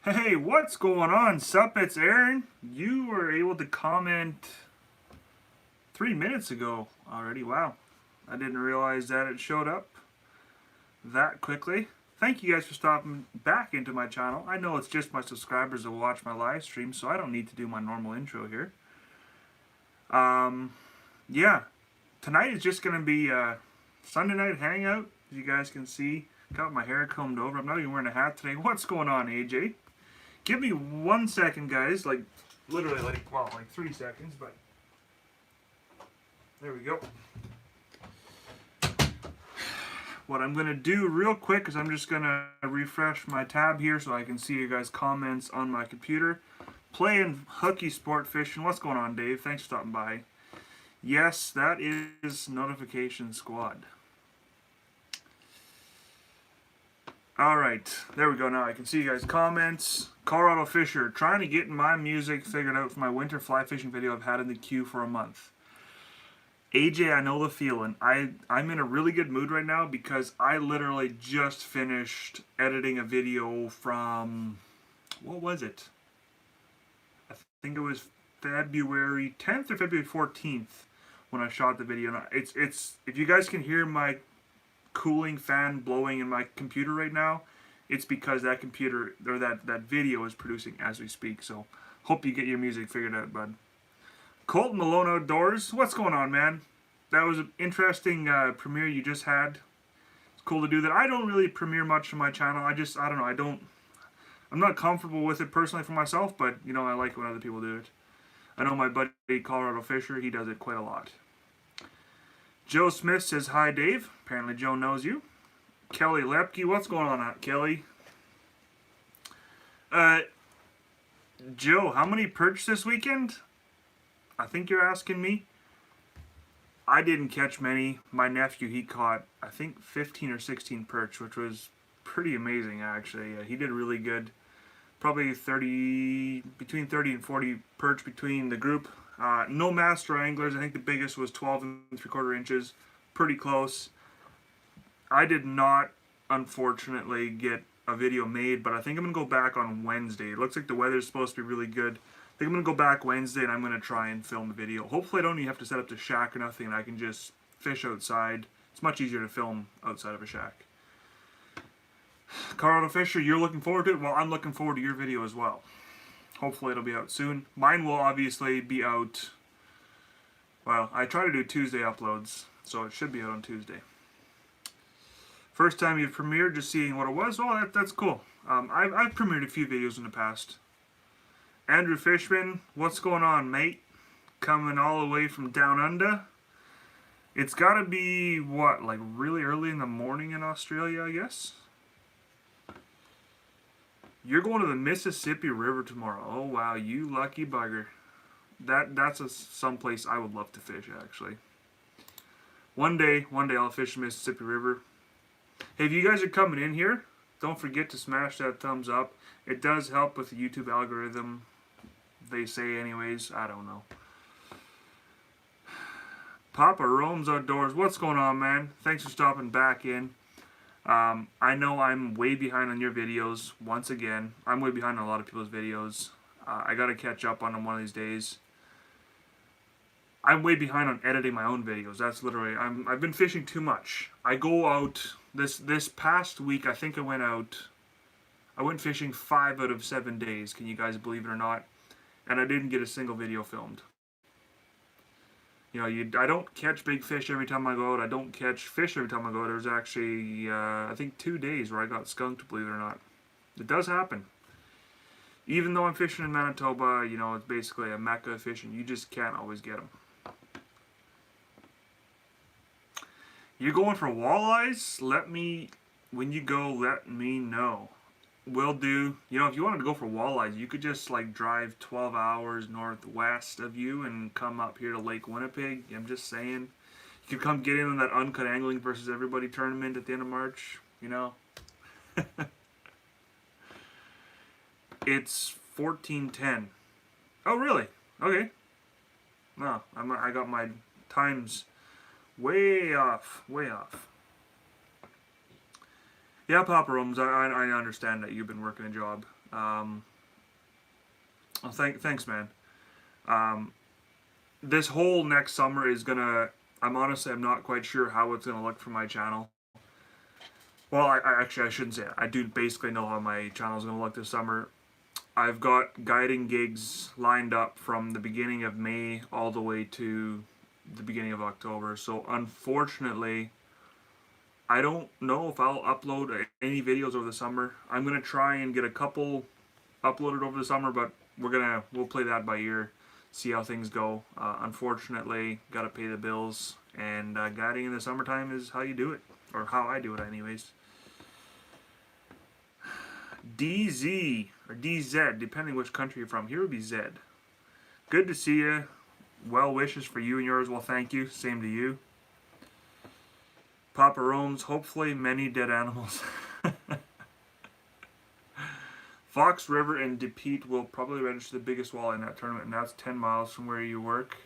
Hey, what's going on? Sup, it's Aaron. You were able to comment 3 minutes ago already. Wow. I didn't realize that it showed up that quickly. Thank you guys for stopping back into my channel. I know it's just my subscribers that watch my live stream, so I don't need to do my normal intro here. Yeah. Tonight is just going to be a Sunday night hangout, as you guys can see. Got my hair combed over. I'm not even wearing a hat today. What's going on, AJ? Give me 1 second, guys. Like, literally, like 3 seconds, but there we go. What I'm going to do real quick is I'm just going to refresh my tab here so I can see you guys' comments on my computer. Playing hooky sport fishing. What's going on, Dave? Thanks for stopping by. Yes, that is Notification Squad. Alright, there we go. Now I can see you guys' comments. Colorado Fisher, trying to get my music figured out for my winter fly fishing video I've had in the queue for a month. AJ, I know the feeling. I'm in a really good mood right now because I literally just finished editing a video from, what was it? I think it was February 10th or February 14th when I shot the video. Now, it's if you guys can hear my cooling fan blowing in my computer right now, it's because that computer or that video is producing as we speak. So hope you get your music figured out, bud. Colton Malone Outdoors, what's going on, man? That was an interesting premiere you just had. It's cool to do that. I don't really premiere much on my channel. I don't know. I'm not comfortable with it personally for myself, but you know, I like when other people do it. I know my buddy Colorado Fisher, he does it quite a lot. Joe Smith says, hi, Dave. Apparently Joe knows you. Kelly Lepke, what's going on, Kelly? Joe, how many perch this weekend? I think you're asking me. I didn't catch many. My nephew, he caught, I think, 15 or 16 perch, which was pretty amazing, actually. He did really good. Probably between 30 and 40 perch between the group. No master anglers. I think the biggest was 12 3/4 inches. Pretty close. I did not, unfortunately, get a video made, but I think I'm going to go back on Wednesday. It looks like the weather's supposed to be really good. I think I'm going to go back Wednesday and I'm going to try and film a video. Hopefully I don't even have to set up the shack or nothing and I can just fish outside. It's much easier to film outside of a shack. Colorado Fisher, you're looking forward to it? Well, I'm looking forward to your video as well. Hopefully it'll be out soon. Mine will obviously be out, well, I try to do Tuesday uploads, so it should be out on Tuesday. First time you've premiered, just seeing what it was. Oh, that's cool. I've premiered a few videos in the past. Andrew Fishman, what's going on, mate? Coming all the way from down under. It's got to be, what, like really early in the morning in Australia, I guess? You're going to the Mississippi River tomorrow. Oh, wow, you lucky bugger. That's someplace I would love to fish, actually. One day I'll fish the Mississippi River. Hey, if you guys are coming in here, don't forget to smash that thumbs up. It does help with the YouTube algorithm. They say anyways. I don't know. Papa Roams Outdoors. What's going on, man? Thanks for stopping back in. I know I'm way behind on your videos. Once again, I'm way behind on a lot of people's videos. I got to catch up on them one of these days. I'm way behind on editing my own videos. That's literally, I've been fishing too much. I go out, this past week, I think I went fishing 5 out of 7 days, can you guys believe it or not? And I didn't get a single video filmed. You know, I don't catch big fish every time I go out. I don't catch fish every time I go out. There's actually, I think 2 days where I got skunked, believe it or not. It does happen. Even though I'm fishing in Manitoba, you know, it's basically a mecca of fishing. You just can't always get them. You're going for walleyes? When you go, let me know. Will do. You know, if you wanted to go for walleyes, you could just like drive 12 hours northwest of you and come up here to Lake Winnipeg. I'm just saying. You could come get in on that Uncut Angling versus Everybody tournament at the end of March, you know. It's 14:10. Oh, really? Okay. No, I got my times way off. Way off. Yeah, Papa Rome's, I understand that you've been working a job. Well, thanks, man. Um, this whole next summer is gonna. I'm not quite sure how it's gonna look for my channel. Well, I shouldn't say it. I do basically know how my channel is gonna look this summer. I've got guiding gigs lined up from the beginning of May all the way to the beginning of October. So unfortunately, I don't know if I'll upload any videos over the summer. I'm gonna try and get a couple uploaded over the summer, but we'll play that by ear, see how things go. Unfortunately, gotta pay the bills, and guiding in the summertime is how you do it, or how I do it, anyways. DZ or DZ, depending which country you're from. Here would be Z. Good to see you. Well wishes for you and yours. Well, thank you. Same to you. Papa Rome's, hopefully many dead animals. Fox River and De Pete will probably register the biggest walleye in that tournament, and that's 10 miles from where you work.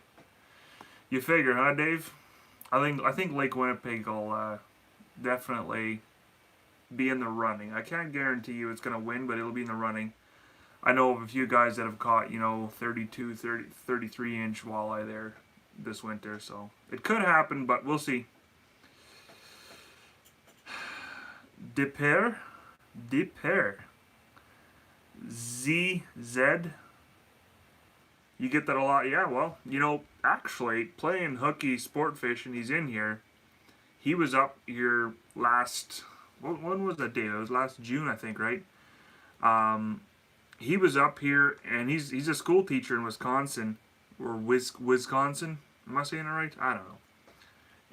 You figure, huh, Dave? I think Lake Winnipeg will definitely be in the running. I can't guarantee you it's going to win, but it'll be in the running. I know of a few guys that have caught, 32, 30, 33-inch walleye there this winter, so it could happen, but we'll see. Deper. ZZ. You get that a lot? Yeah, well, actually, playing hooky sport fishing, he's in here. He was up here last, when was that day? It was last June, I think, right? He was up here, and he's a school teacher in Wisconsin, or Wisconsin. Am I saying it right? I don't know.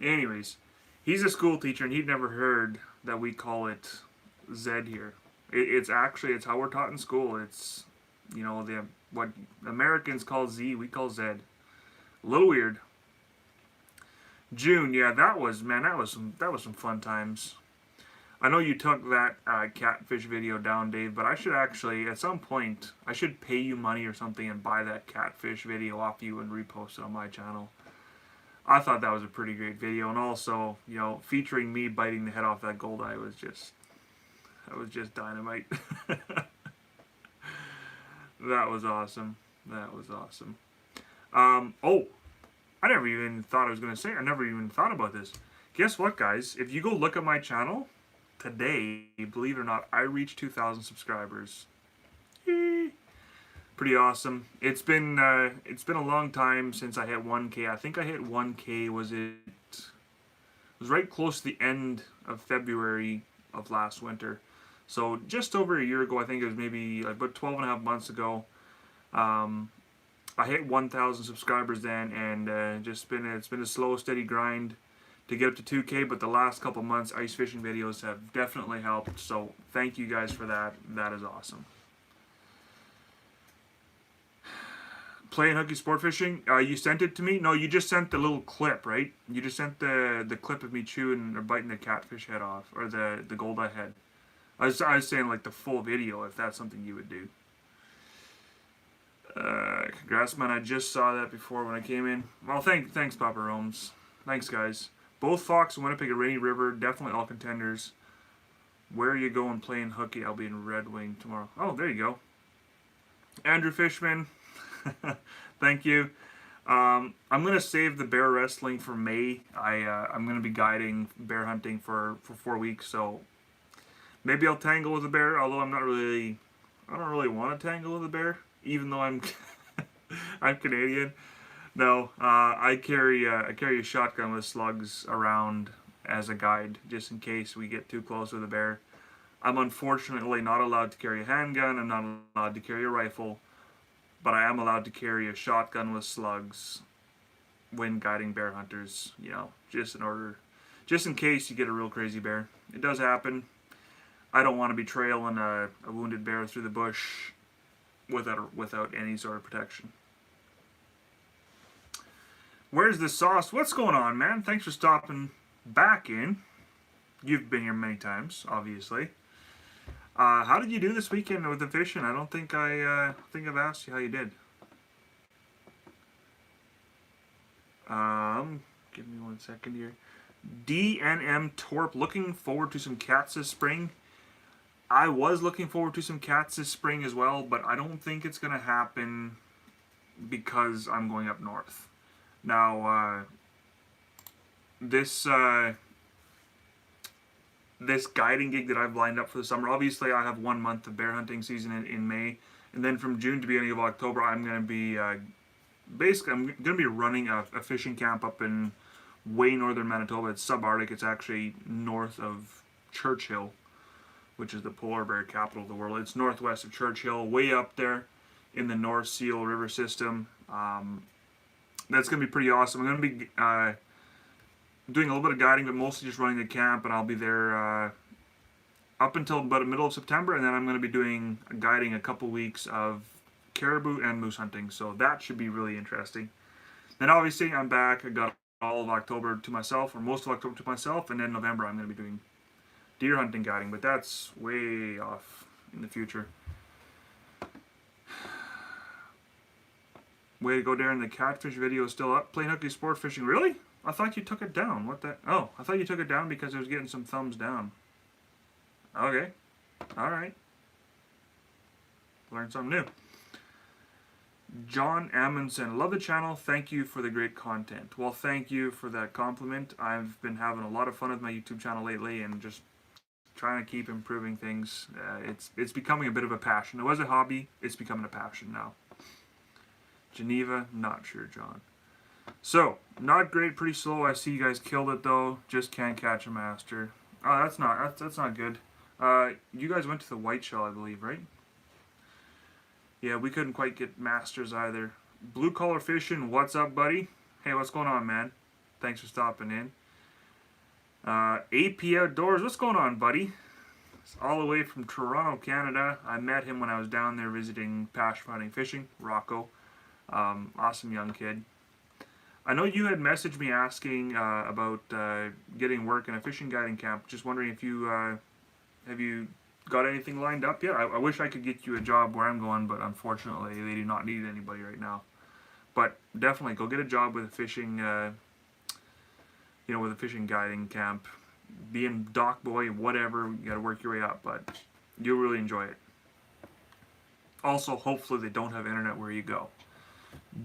Anyways, he's a school teacher, and he'd never heard that we call it Z here. It's how we're taught in school. It's, what Americans call Z, we call Z. A little weird. June, yeah, that was some fun times. I know you took that catfish video down, Dave, but I should actually, at some point, I should pay you money or something and buy that catfish video off you and repost it on my channel. I thought that was a pretty great video, and also, featuring me biting the head off that goldeye was just dynamite. That was awesome. Oh, I never even thought I never even thought about this. Guess what, guys? If you go look at my channel, today, believe it or not, I reached 2,000 subscribers. Pretty awesome. It's been a long time since I hit 1K. I think I hit 1K, it was right close to the end of February of last winter. So just over a year ago, I think it was maybe about 12 and a half months ago. I hit 1,000 subscribers then, and it's been a slow, steady grind to get up to 2K. But the last couple months, ice fishing videos have definitely helped. So thank you guys for that. That is awesome. Playing hooky sport fishing. You sent it to me? No, you just sent the little clip, right? You just sent the clip of me chewing or biting the catfish head off, or the goldeye head. I was saying like the full video, if that's something you would do. Congrats, man. I just saw that before when I came in. Well, thanks, Papa Rome's. Thanks, guys. Both Fox and Winnipeg at Rainy River, definitely all contenders. Where are you going playing hooky? I'll be in Red Wing tomorrow. Oh, there you go. Andrew Fishman, thank you. I'm going to save the bear wrestling for May. I'm going to be guiding bear hunting for 4 weeks, so maybe I'll tangle with a bear, although I don't really want to tangle with a bear, even though I'm I'm Canadian. No, I carry a shotgun with slugs around as a guide, just in case we get too close with a bear. I'm unfortunately not allowed to carry a handgun. I'm not allowed to carry a rifle, but I am allowed to carry a shotgun with slugs when guiding bear hunters. Just in case you get a real crazy bear. It does happen. I don't want to be trailing a wounded bear through the bush without any sort of protection. Where's the sauce? What's going on, man? Thanks for stopping back in. You've been here many times, obviously. How did you do this weekend with the fishing? I don't think I've asked you how you did. Give me 1 second here. DNM Torp, looking forward to some cats this spring. I was looking forward to some cats this spring as well, but I don't think it's going to happen because I'm going up north. Now, this guiding gig that I've lined up for the summer, obviously I have 1 month of bear hunting season in May, and then from June to beginning of October, I'm going to be basically, I'm going to be running a fishing camp up in way northern Manitoba. It's subarctic. It's actually north of Churchill, which is the polar bear capital of the world. It's northwest of Churchill, way up there in the North Seal River system. That's going to be pretty awesome. I'm going to be doing a little bit of guiding, but mostly just running the camp, and I'll be there up until about the middle of September, and then I'm going to be doing guiding a couple weeks of caribou and moose hunting, so that should be really interesting. Then obviously I'm back. I got all of October to myself, or most of October to myself, and then November I'm going to be doing deer hunting guiding, but that's way off in the future. Way to go, Darren. The catfish video is still up. Plain hooky sport fishing. Really? I thought you took it down. What the? Oh, I thought you took it down because it was getting some thumbs down. Okay. Alright. Learned something new. John Amundsen. Love the channel. Thank you for the great content. Well, thank you for that compliment. I've been having a lot of fun with my YouTube channel lately and just trying to keep improving things. It's becoming a bit of a passion. It was a hobby. It's becoming a passion now. Geneva. Not sure, John. So, not great, pretty slow. I see you guys killed it though. Just can't catch a master. Oh, that's not good. You guys went to the white shell, I believe, right? Yeah, we couldn't quite get masters either. Blue collar fishing, what's up, buddy? Hey, what's going on, man? Thanks for stopping in. AP Outdoors, what's going on, buddy? It's all the way from Toronto, Canada. I met him when I was down there visiting pasture hunting fishing. Rocco, awesome young kid. I know you had messaged me asking about getting work in a fishing guiding camp. Just wondering if you have you got anything lined up yet? I wish I could get you a job where I'm going, but unfortunately they do not need anybody right now. But definitely go get a job with a fishing, with a fishing guiding camp. Being dock boy, whatever, you got to work your way up, but you'll really enjoy it. Also, hopefully they don't have internet where you go,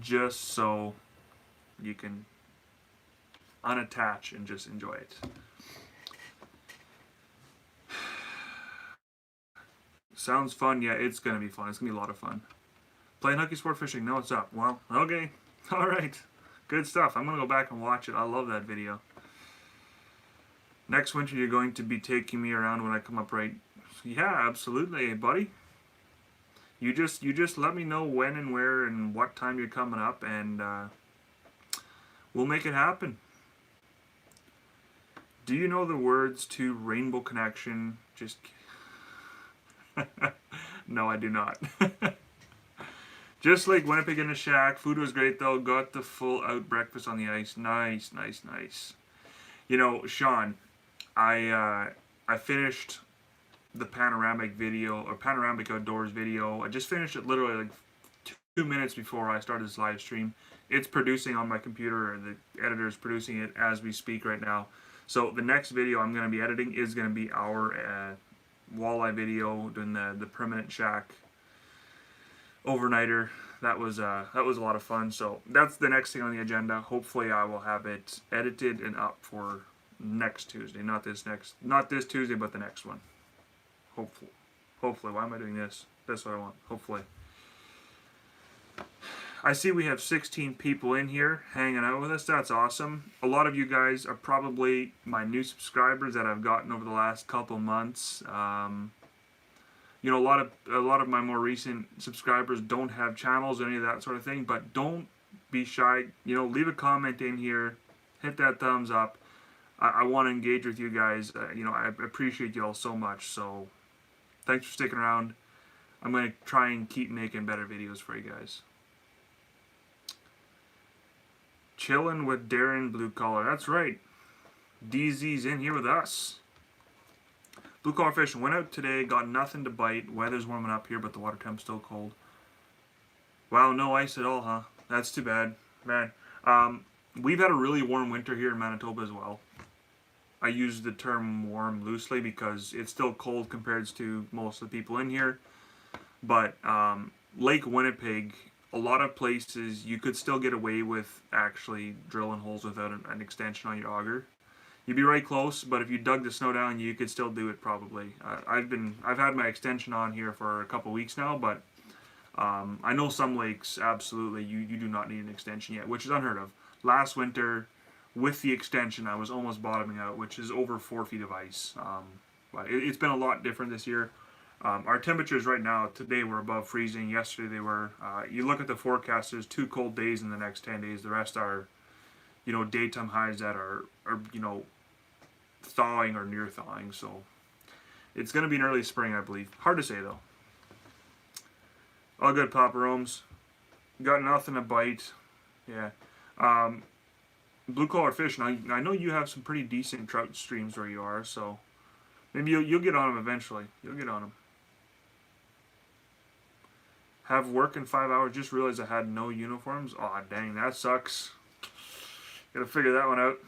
just so you can unattach and just enjoy it. Sounds fun. Yeah, it's going to be fun. It's going to be a lot of fun. Playing hooky sport fishing. No, it's up. Well, okay. All right. Good stuff. I'm going to go back and watch it. I love that video. Next winter, you're going to be taking me around when I come up, right? Yeah, absolutely, buddy. You just let me know when and where and what time you're coming up, and we'll make it happen. Do you know the words to Rainbow Connection? Just no, I do not. Just like Winnipeg in the shack. Food was great though. Got the full out breakfast on the ice. Nice, nice, nice. You know, Sean, I finished the panoramic video, or panoramic outdoors video. I just finished it literally like 2 minutes before I started this live stream. It's producing on my computer, or the editor is producing it as we speak right now. So the next video I'm going to be editing is going to be our walleye video, doing the permanent shack overnighter. That was a lot of fun. So that's the next thing on the agenda. Hopefully I will have it edited and up for next Tuesday. Not this Tuesday, but the next one. Hopefully. Why am I doing this? That's what I want. Hopefully. I see we have 16 people in here hanging out with us. That's awesome. A lot of you guys are probably my new subscribers that I've gotten over the last couple months. You know, a lot of my more recent subscribers don't have channels or any of that sort of thing, but don't be shy. You know, leave a comment in here, hit that thumbs up. I want to engage with you guys. You know, I appreciate you all so much. So thanks for sticking around. I'm going to try and keep making better videos for you guys. Chilling with Darren Blue Collar. That's right. DZ's in here with us. Blue collar fishing. Went out today. Got nothing to bite. Weather's warming up here, but the water temp's still cold. Wow, no ice at all, huh? That's too bad. Man. We've had a really warm winter here in Manitoba as well. I use the term warm loosely because it's still cold compared to most of the people in here. But Lake Winnipeg, a lot of places you could still get away with actually drilling holes without an extension on your auger. You'd be right close, but if you dug the snow down, you could still do it probably. I've had my extension on here for a couple weeks now, but I know some lakes absolutely you do not need an extension yet, which is unheard of. Last winter, with the extension, I was almost bottoming out, which is over 4 feet of ice. But it's been a lot different this year. Our temperatures right now, today we're above freezing. Yesterday they were. You look at the forecast, there's 2 cold days in the next 10 days. The rest are, daytime highs that are thawing or near thawing. So it's going to be an early spring, I believe. Hard to say, though. All good, Papa Rome's. Got nothing to bite. Yeah. Blue collar fish. Now, I know you have some pretty decent trout streams where you are, so maybe you'll get on them eventually. You'll get on them. Have work in 5 hours. Just realized I had no uniforms. Aw, dang, that sucks. Gotta figure that one out.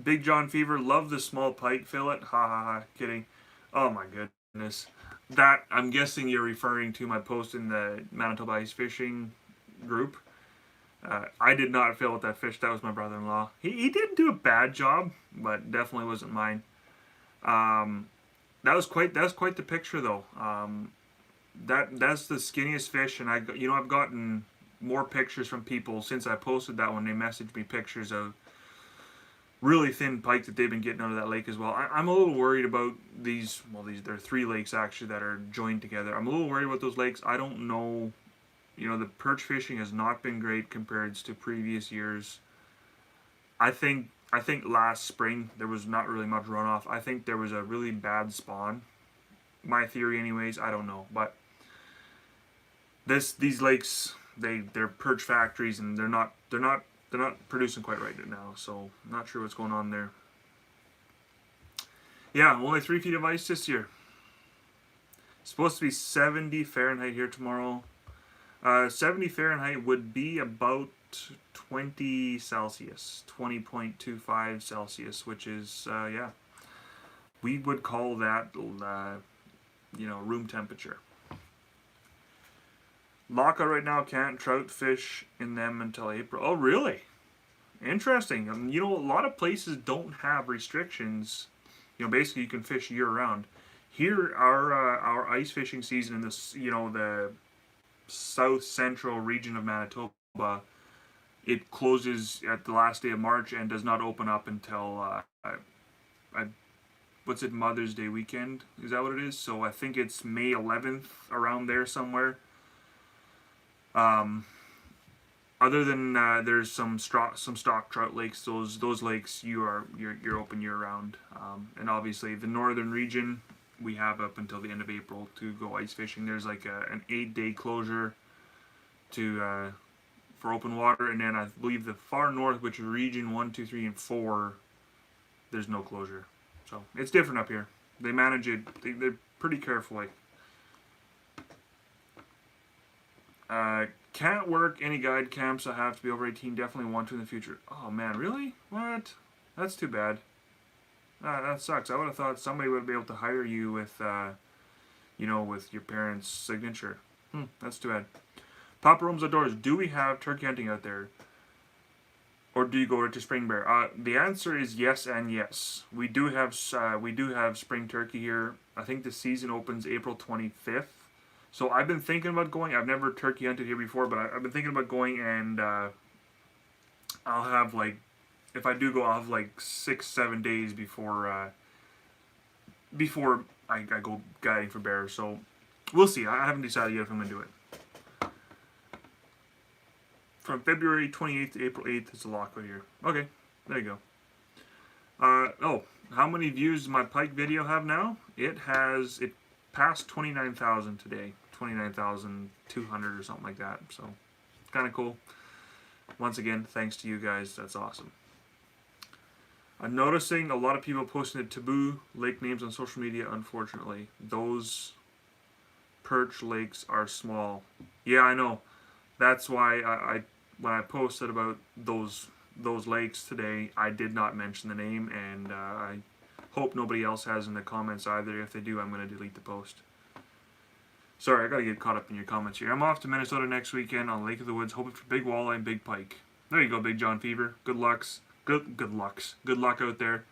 Big John Fever. Love the small pike fillet. Ha ha ha. Kidding. Oh my goodness. That, I'm guessing you're referring to my post in the Manitoba Ice Fishing group. I did not fillet that fish. That was my brother-in-law. He didn't do a bad job, but definitely wasn't mine. That's quite the picture, though. That's the skinniest fish, and I've gotten more pictures from people since I posted that one. They messaged me pictures of really thin pike that they've been getting out of that lake as well. I'm a little worried about these. Well, there are 3 lakes actually that are joined together. I'm a little worried about those lakes. I don't know. The perch fishing has not been great compared to previous years. I think last spring there was not really much runoff. I think there was a really bad spawn. My theory, anyways. I don't know, but these lakes, they're perch factories, and they're not producing quite right now. So I'm not sure what's going on there. Yeah, only 3 feet of ice this year. It's supposed to be 70 Fahrenheit here tomorrow. 70 Fahrenheit would be about 20 Celsius, 20.25 Celsius, which is, yeah, we would call that, room temperature. Lockout right now, can't trout fish in them until April. Oh, really? Interesting. A lot of places don't have restrictions. Basically you can fish year round. Here, our ice fishing season in this, the south central region of Manitoba, it closes at the last day of March and does not open up until what's it, Mother's Day weekend? Is that what it is? So I think it's May 11th, around there somewhere. Other than there's some stock trout lakes. Those lakes you're open year round. And obviously the northern region, we have up until the end of April to go ice fishing. There's like an 8-day closure for open water, and then I believe the far north, which is region 1, 2, 3, and 4, there's no closure. So it's different up here. They manage it. They're pretty carefully. Can't work any guide camps. I have to be over 18. Definitely want to in the future. Oh man, really? What? That's too bad. That sucks. I would have thought somebody would be able to hire you with, with your parents' signature. That's too bad. Papa Rome's Outdoors. Do we have turkey hunting out there, or do you go to Spring Bear? The answer is yes and yes. We do have spring turkey here. I think the season opens April 25th. So I've been thinking about going. I've never turkey hunted here before, but I've been thinking about going, and I'll have if I do go, I'll have 6-7 days before I go guiding for bears. So we'll see. I haven't decided yet if I'm going to do it. From February 28th to April 8th is a lockout here. Okay, there you go. How many views does my pike video have now? It passed 29,000 today. 29,200 or something like that. So kind of cool. Once again, thanks to you guys. That's awesome. I'm noticing a lot of people posting the taboo lake names on social media. Unfortunately, those perch lakes are small. Yeah, I know. That's why when I posted about those those lakes today. I did not mention the name, and I hope nobody else has in the comments either. If they do, I'm going to delete the post. Sorry, I got to get caught up in your comments here. I'm off to Minnesota next weekend on Lake of the Woods, hoping for big walleye and big pike. There you go, Big John Fever. Good luck out there.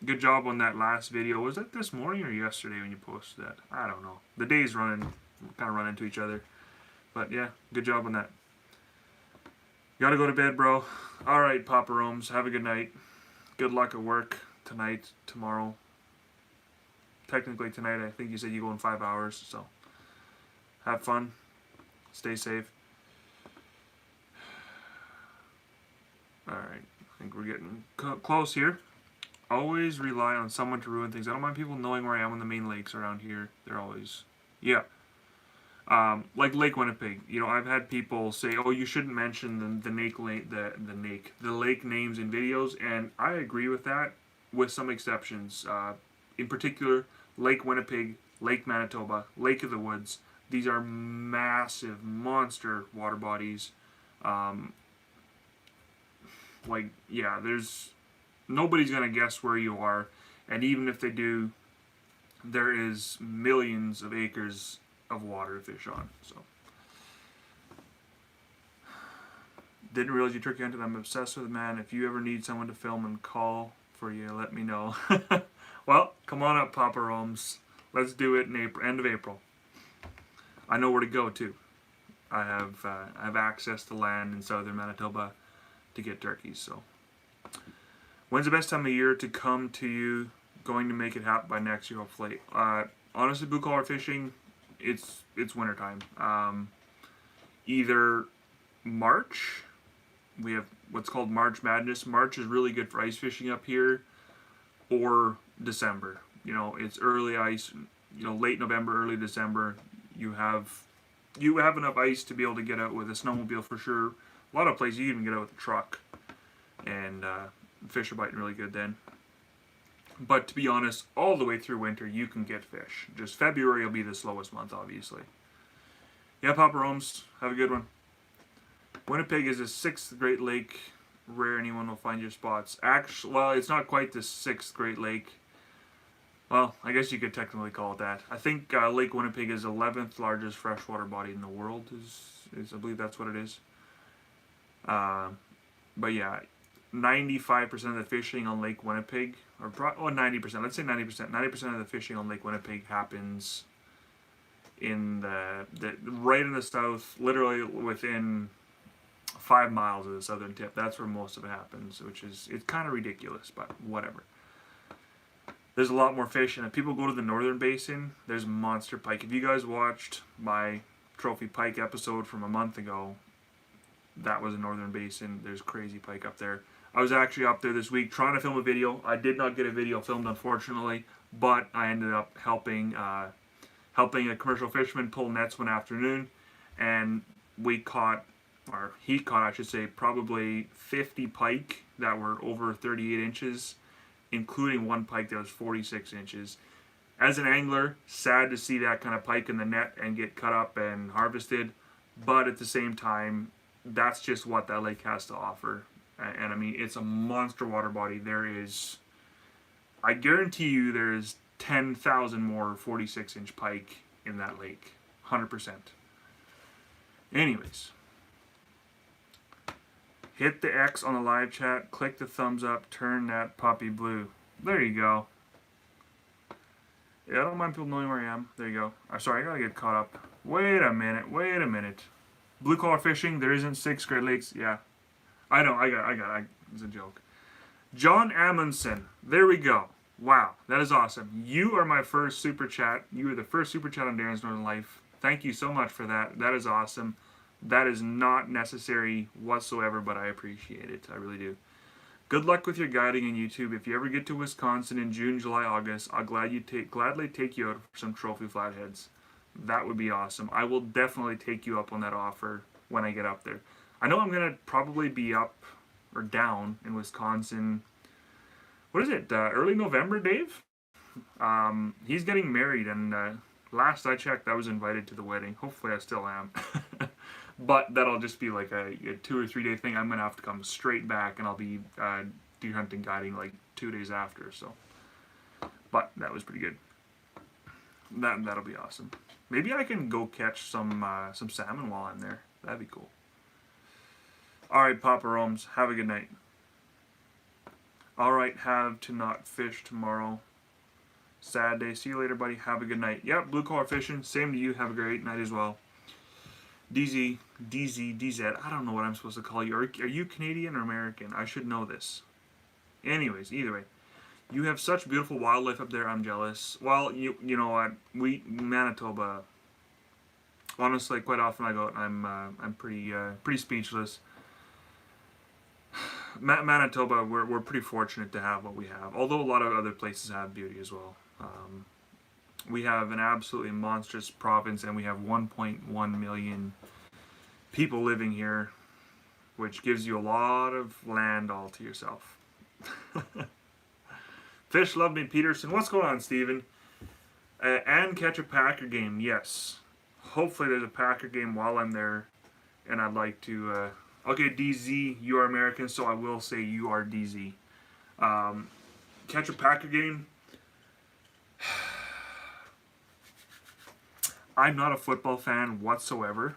Good job on that last video. Was that this morning or yesterday when you posted that? I don't know. The days kind of run into each other. But yeah, good job on that. Gotta go to bed, bro. Alright, Papa Romes. Have a good night. Good luck at work tonight, tomorrow. Technically tonight, I think you said you go in 5 hours, so have fun. Stay safe. Alright, I think we're getting close here. Always rely on someone to ruin things. I don't mind people knowing where I am on the main lakes around here. They're always, yeah. Like Lake Winnipeg. You know, I've had people say, "Oh, you shouldn't mention the lake names in videos," and I agree with that, with some exceptions. In particular, Lake Winnipeg, Lake Manitoba, Lake of the Woods. These are massive, monster water bodies. Like, yeah, nobody's gonna guess where you are, and even if they do, there is millions of acres of water to fish on. So, didn't realize you took into. I'm obsessed with it, man. If you ever need someone to film and call for you, let me know. Well, come on up, Papa Romes. Let's do it in April, end of April. I know where to go too. I have access to land in southern Manitoba to get turkeys. So, when's the best time of year to come to you? Going to make it happen by next year, hopefully. Honestly, blue collar fishing, it's wintertime. Either March, we have what's called March Madness. March is really good for ice fishing up here, or December. You know, it's early ice. You know, late November, early December. You have enough ice to be able to get out with a snowmobile for sure. A lot of places you even get out with a truck, and fish are biting really good then. But to be honest, all the way through winter, you can get fish. Just February will be the slowest month, obviously. Yeah, Papa Romes, have a good one. Winnipeg is the 6th Great Lake. Rare anyone will find your spots. Actually, well, it's not quite the 6th Great Lake. Well, I guess you could technically call it that. I think Lake Winnipeg is 11th largest freshwater body in the world. Is I believe that's what it is. But yeah, 95% of the fishing on Lake Winnipeg, or 90%, let's say 90%. 90% of the fishing on Lake Winnipeg happens in the right in the south, literally within 5 miles of the southern tip. That's where most of it happens, it's kind of ridiculous, but whatever. There's a lot more fish, and if people go to the northern basin, there's monster pike. If you guys watched my trophy pike episode from a month ago, that was a northern basin. There's crazy pike up there. I was actually up there this week trying to film a video. I did not get a video filmed, unfortunately, but I ended up helping a commercial fisherman pull nets one afternoon, and he caught, I should say, probably 50 pike that were over 38 inches, including one pike that was 46 inches. As an angler, sad to see that kind of pike in the net and get cut up and harvested, but at the same time, that's just what that lake has to offer. And I mean, it's a monster water body. I guarantee you there's 10,000 more 46-inch pike in that lake. 100%. Anyways. Hit the X on the live chat, click the thumbs up, turn that puppy blue. There you go. Yeah, I don't mind people knowing where I am. There you go. I'm sorry, I gotta get caught up. Wait a minute. Blue collar fishing, there isn't 6 Great Lakes. Yeah. I know, I got it. It's a joke. John Amundsen. There we go. Wow, that is awesome. You are my first super chat. You were the first super chat on Darren's Northern Life. Thank you so much for that. That is awesome. That is not necessary whatsoever, but I appreciate it. I really do. Good luck with your guiding on YouTube. If you ever get to Wisconsin in June, July, August, I'll gladly take you out for some trophy flatheads. That would be awesome. I will definitely take you up on that offer when I get up there. I know I'm going to probably be up or down in Wisconsin. What is it? Early November, Dave? He's getting married, and last I checked, I was invited to the wedding. Hopefully I still am. But that'll just be like a 2 or 3 day thing. I'm gonna have to come straight back, and I'll be deer hunting guiding like 2 days after. So, but that was pretty good. That'll be awesome. Maybe I can go catch some salmon while I'm there. That'd be cool. All right, Papa Rome's, have a good night. All right, have to not fish tomorrow. Sad day. See you later, buddy. Have a good night. Yep, blue collar fishing. Same to you. Have a great night as well. DZ. I don't know what I'm supposed to call you. Are you Canadian or American? I should know this. Anyways, either way. You have such beautiful wildlife up there. I'm jealous. Well, you know what? Manitoba. Honestly, quite often I go out and I'm pretty speechless. Manitoba, we're pretty fortunate to have what we have. Although a lot of other places have beauty as well. We have an absolutely monstrous province, and we have 1.1 million people living here, which gives you a lot of land all to yourself. Fish love me, Peterson. What's going on, Steven? And catch a Packer game. Yes. Hopefully there's a Packer game while I'm there, and I'd like to... okay, DZ, you are American, so I will say you are DZ. Catch a Packer game. I'm not a football fan whatsoever.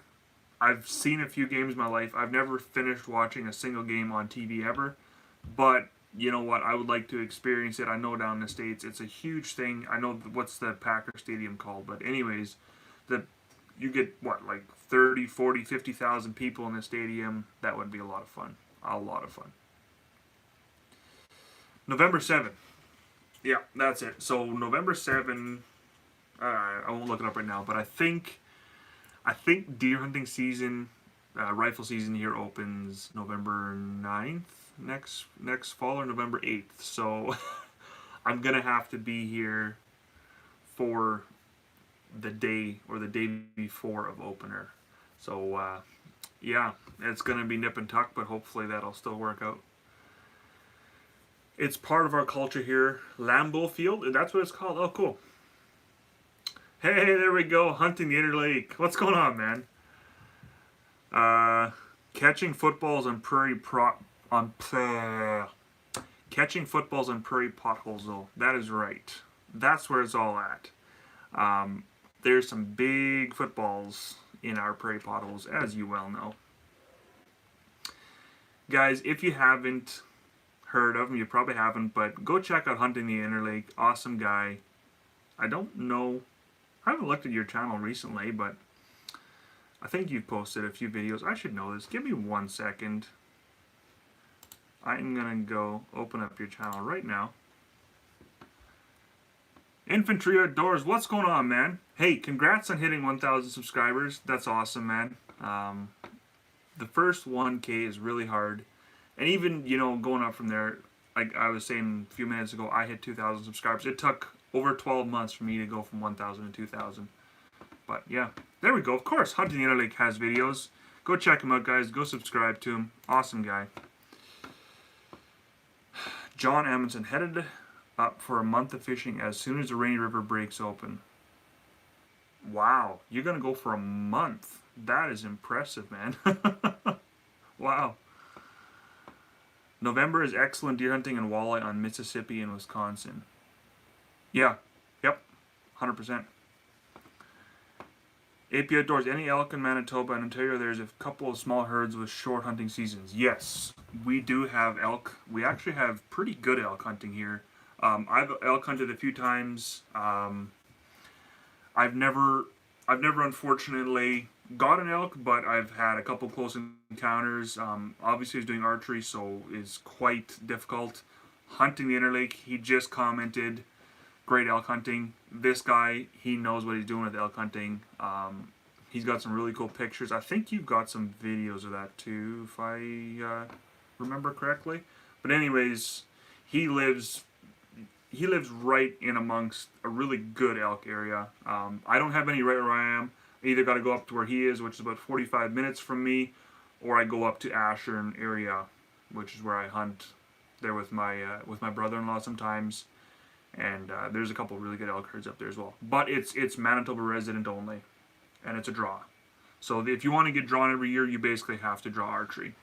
I've seen a few games in my life. I've never finished watching a single game on TV ever. But you know what? I would like to experience it. I know down in the States it's a huge thing. I know what's the Packer Stadium called. But anyways, you get, what, like 30, 40, 50,000 people in the stadium. That would be a lot of fun. A lot of fun. November 7th. Yeah, that's it. So November 7th, I won't look it up right now, but I think deer hunting season, rifle season here opens November 9th next fall, or November 8th. So I'm going to have to be here for the day or the day before of opener. So yeah, it's going to be nip and tuck, but hopefully that'll still work out. It's part of our culture here. Lambeau Field, that's what it's called. Oh, cool. Hey, there we go. Hunting the Interlake. What's going on, man? Catching footballs on catching footballs on prairie potholes, though. That is right. That's where it's all at. There's some big footballs in our prairie potholes, as you well know. Guys, if you haven't heard of him, you probably haven't, but go check out Hunting the Interlake. Awesome guy. I don't know... I haven't looked at your channel recently, but I think you've posted a few videos. I should know this. Give me 1 second. I'm going to go open up your channel right now. Infantry Outdoors, what's going on, man? Hey, congrats on hitting 1,000 subscribers. That's awesome, man. The first 1K is really hard. And even, you know, going up from there, like I was saying a few minutes ago, I hit 2,000 subscribers. It took over 12 months for me to go from 1,000 to 2,000. But yeah, there we go. Of course, Hunting the Interlake has videos. Go check him out, guys. Go subscribe to him. Awesome guy. John Amundsen headed up for a month of fishing as soon as the Rainy River breaks open. Wow, you're going to go for a month. That is impressive, man. Wow. November is excellent deer hunting and walleye on Mississippi and Wisconsin. Yeah, yep, 100%. AP Outdoors, any elk in Manitoba and Ontario? There's a couple of small herds with short hunting seasons. Yes, we do have elk. We actually have pretty good elk hunting here. I've elk hunted a few times. I've never unfortunately got an elk, but I've had a couple close encounters. Obviously, I was doing archery, so it's quite difficult. Hunting the Interlake, he just commented. Great elk hunting. This guy, he knows what he's doing with elk hunting. He's got some really cool pictures. I think you've got some videos of that too, if I remember correctly. But anyways, he lives right in amongst a really good elk area. I don't have any right where I am. I either got to go up to where he is, which is about 45 minutes from me, or I go up to Ashern area, which is where I hunt there with my brother-in-law sometimes. And there's a couple really good elk herds up there as well. But it's Manitoba resident only, and it's a draw. So if you want to get drawn every year, you basically have to draw archery.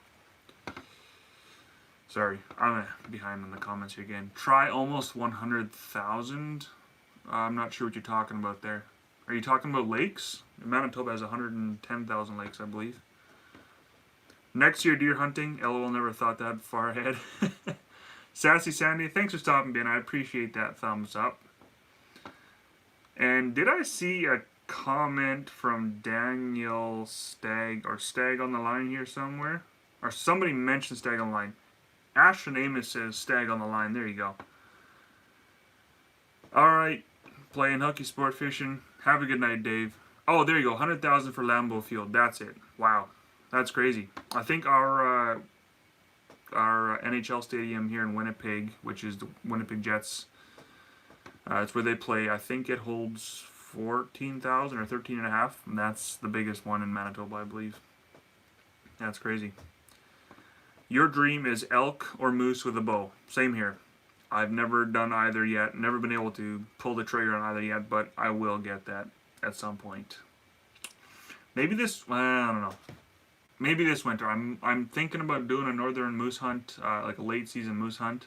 Sorry, I'm behind in the comments here again. Try almost 100,000. I'm not sure what you're talking about there. Are you talking about lakes? Manitoba has 110,000 lakes, I believe. Next year, deer hunting. LOL, never thought that far ahead. Sassy Sandy, thanks for stopping by. I appreciate that thumbs up. And did I see a comment from Daniel Stag, or Stag on the line here somewhere? Or somebody mentioned Stag on the line. Ashton Amos says Stag on the line. There you go. Alright. Playing hooky sport fishing. Have a good night, Dave. Oh, there you go. 100,000 for Lambeau Field. That's it. Wow. That's crazy. I think our NHL stadium here in Winnipeg, which is the Winnipeg Jets, it's where they play. I think it holds 14,000 or 13.5, and that's the biggest one in Manitoba, I believe. That's crazy. Your dream is elk or moose with a bow. Same here. I've never done either yet. Never been able to pull the trigger on either yet, but I will get that at some point. Maybe this, I don't know. Maybe this winter. I'm thinking about doing a northern moose hunt, like a late season moose hunt.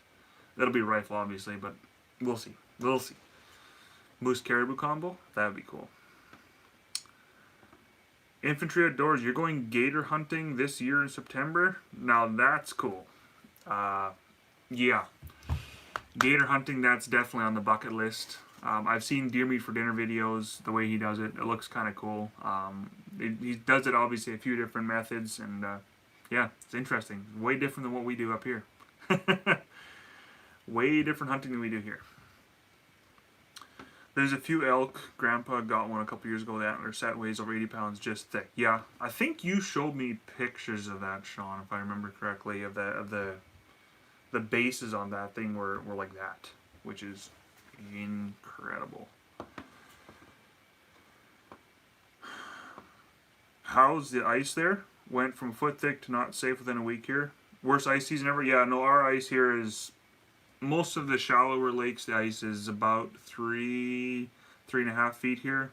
That'll be rifle, obviously, but we'll see. We'll see. Moose caribou combo? That'd be cool. Infantry Outdoors, you're going gator hunting this year in September? Now that's cool. Yeah. Gator hunting, that's definitely on the bucket list. I've seen Deer Meat for Dinner videos, the way he does it. It looks kind of cool. He does it obviously a few different methods, and yeah, it's interesting. Way different than what we do up here. Way different hunting than we do here. There's a few elk. Grandpa got one a couple years ago. The antler set weighs over 80 pounds, just thick. Yeah, I think you showed me pictures of that, Sean, if I remember correctly, of the bases on that thing were like that, which is incredible. How's the ice there? Went from foot thick to not safe within a week here. Worst ice season ever? Yeah, no, our ice here is, most of the shallower lakes, the ice is about 3.5 feet here.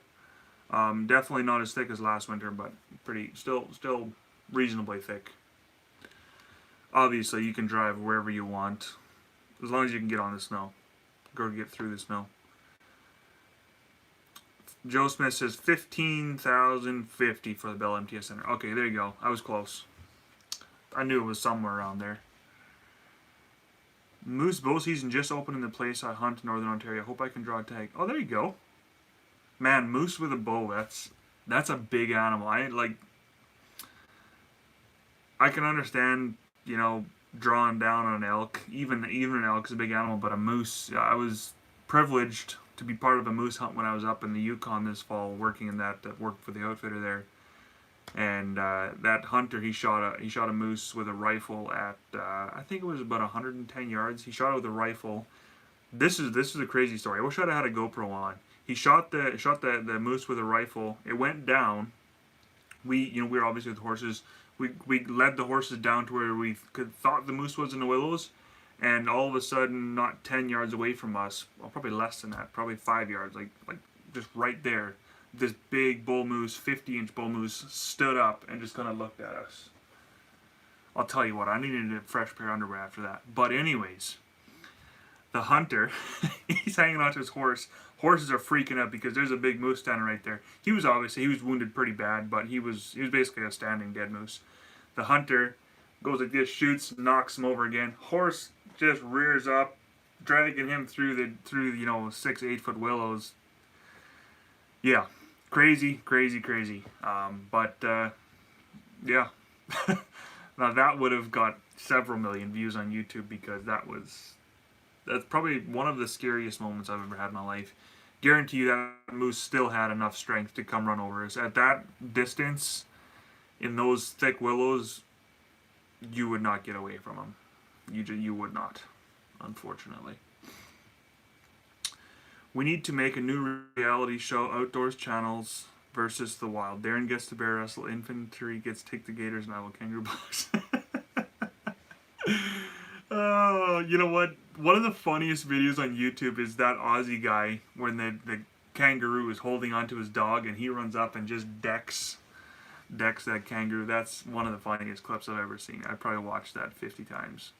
Definitely not as thick as last winter, but pretty, still reasonably thick. Obviously, you can drive wherever you want, as long as you can get on the snow. Go get through the snow. Joe Smith says 15,050 for the Bell MTS Center. Okay, there you go. I was close. I knew it was somewhere around there. Moose bow season just opened in the place I hunt in Northern Ontario. Hope I can draw a tag. Oh, there you go. Man, moose with a bow, that's a big animal. I can understand, you know, drawing down on an elk. Even an elk is a big animal, but a moose, I was privileged to be part of a moose hunt when I was up in the Yukon this fall, working in that, worked for the outfitter there. And that hunter, he shot a moose with a rifle at I think it was about 110 yards. He shot it with a rifle. This is a crazy story. I wish I'd had a GoPro on. He shot the moose with a rifle. It went down. We were obviously with horses. We led the horses down to where we thought the moose was in the willows, and all of a sudden, not 10 yards away from us, well, probably less than that, probably 5 yards, like just right there, this big bull moose, 50-inch bull moose, stood up and just kind of looked at us. I'll tell you what, I needed a fresh pair of underwear after that. But anyways, the hunter, he's hanging onto his horse. Horses are freaking out because there's a big moose standing right there. He was wounded pretty bad, but he was basically a standing dead moose. The hunter goes like this, shoots, knocks him over again. Horse just rears up, dragging him through 6-8 foot willows. Yeah, crazy. Yeah. Now that would have got several million views on YouTube, because that's probably one of the scariest moments I've ever had in my life. Guarantee you that moose still had enough strength to come run over us. At that distance, in those thick willows, you would not get away from him. You would not, unfortunately. We need to make a new reality show, Outdoors Channels versus the Wild. Darren gets to bear wrestle, infantry gets to take the gators, and I will kangaroo box. Oh, you know what? One of the funniest videos on YouTube is that Aussie guy when the kangaroo is holding onto his dog and he runs up and just decks Dex that kangaroo. That's one of the funniest clips I've ever seen. I probably watched that 50 times.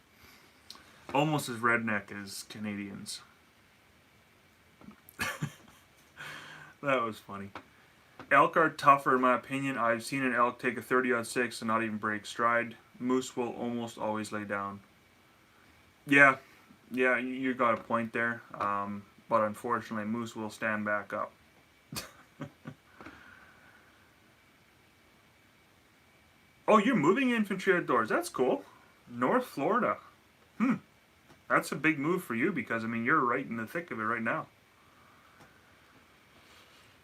Almost as redneck as Canadians. That was funny. Elk are tougher in my opinion. I've seen an elk take a 30-06 and not even break stride. Moose will almost always lay down. Yeah, you got a point there. But unfortunately, moose will stand back up. Oh, you're moving infantry outdoors. That's cool. North Florida. That's a big move for you because, I mean, you're right in the thick of it right now.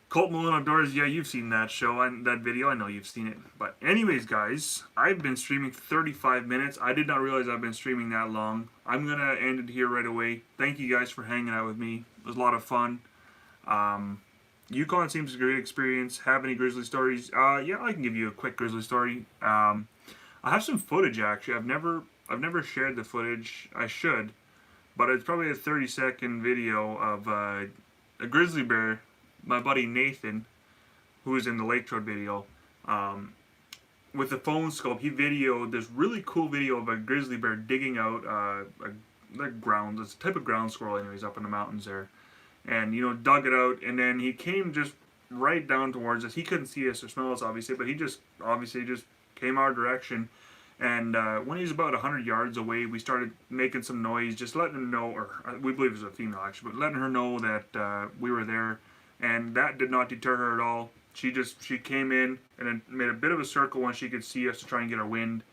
Colt Malone Outdoors, yeah, you've seen that show and that video. I know you've seen it. But anyways, guys, I've been streaming for 35 minutes. I did not realize I've been streaming that long. I'm going to end it here right away. Thank you guys for hanging out with me. It was a lot of fun. Yukon seems a great experience. Have any grizzly stories? Yeah, I can give you a quick grizzly story. I have some footage actually. I've never shared the footage. I should, but it's probably a 30-second video of a grizzly bear. My buddy Nathan, who was in the Lake Trout video, with the phone scope, he videoed this really cool video of a grizzly bear digging out the ground. It's a type of ground squirrel, anyways, up in the mountains there. And, you know, dug it out, and then he came just right down towards us. He couldn't see us or smell us, obviously, but he just obviously just came our direction. And when he was about 100 yards away, we started making some noise, just letting him know, or we believe it was a female actually, but letting her know that we were there. And that did not deter her at all. She came in and then made a bit of a circle when she could see us to try and get our wind.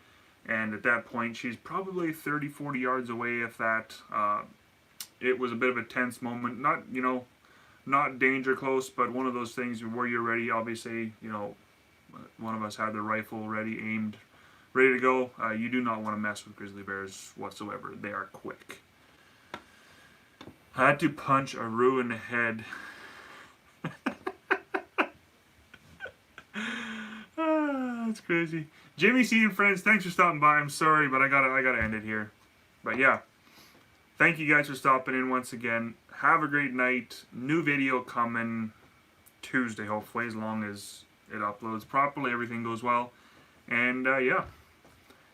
And at that point, she's probably 30, 40 yards away, if that. It was a bit of a tense moment. Not, you know, not danger close, but one of those things where you're ready. Obviously, you know, one of us had the rifle ready, aimed, ready to go. You do not want to mess with grizzly bears whatsoever. They are quick. I had to punch a roo in the head. That's crazy. Jimmy C and friends, thanks for stopping by. I'm sorry, but I gotta end it here. But yeah, thank you guys for stopping in once again. Have a great night. New video coming Tuesday, hopefully, as long as it uploads properly. Everything goes well. And yeah,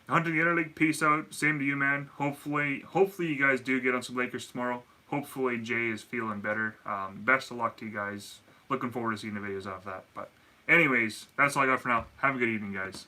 Hunting the Interleague. Peace out. Same to you, man. Hopefully you guys do get on some Lakers tomorrow. Hopefully Jay is feeling better. Best of luck to you guys. Looking forward to seeing the videos off that. But anyways, that's all I got for now. Have a good evening, guys.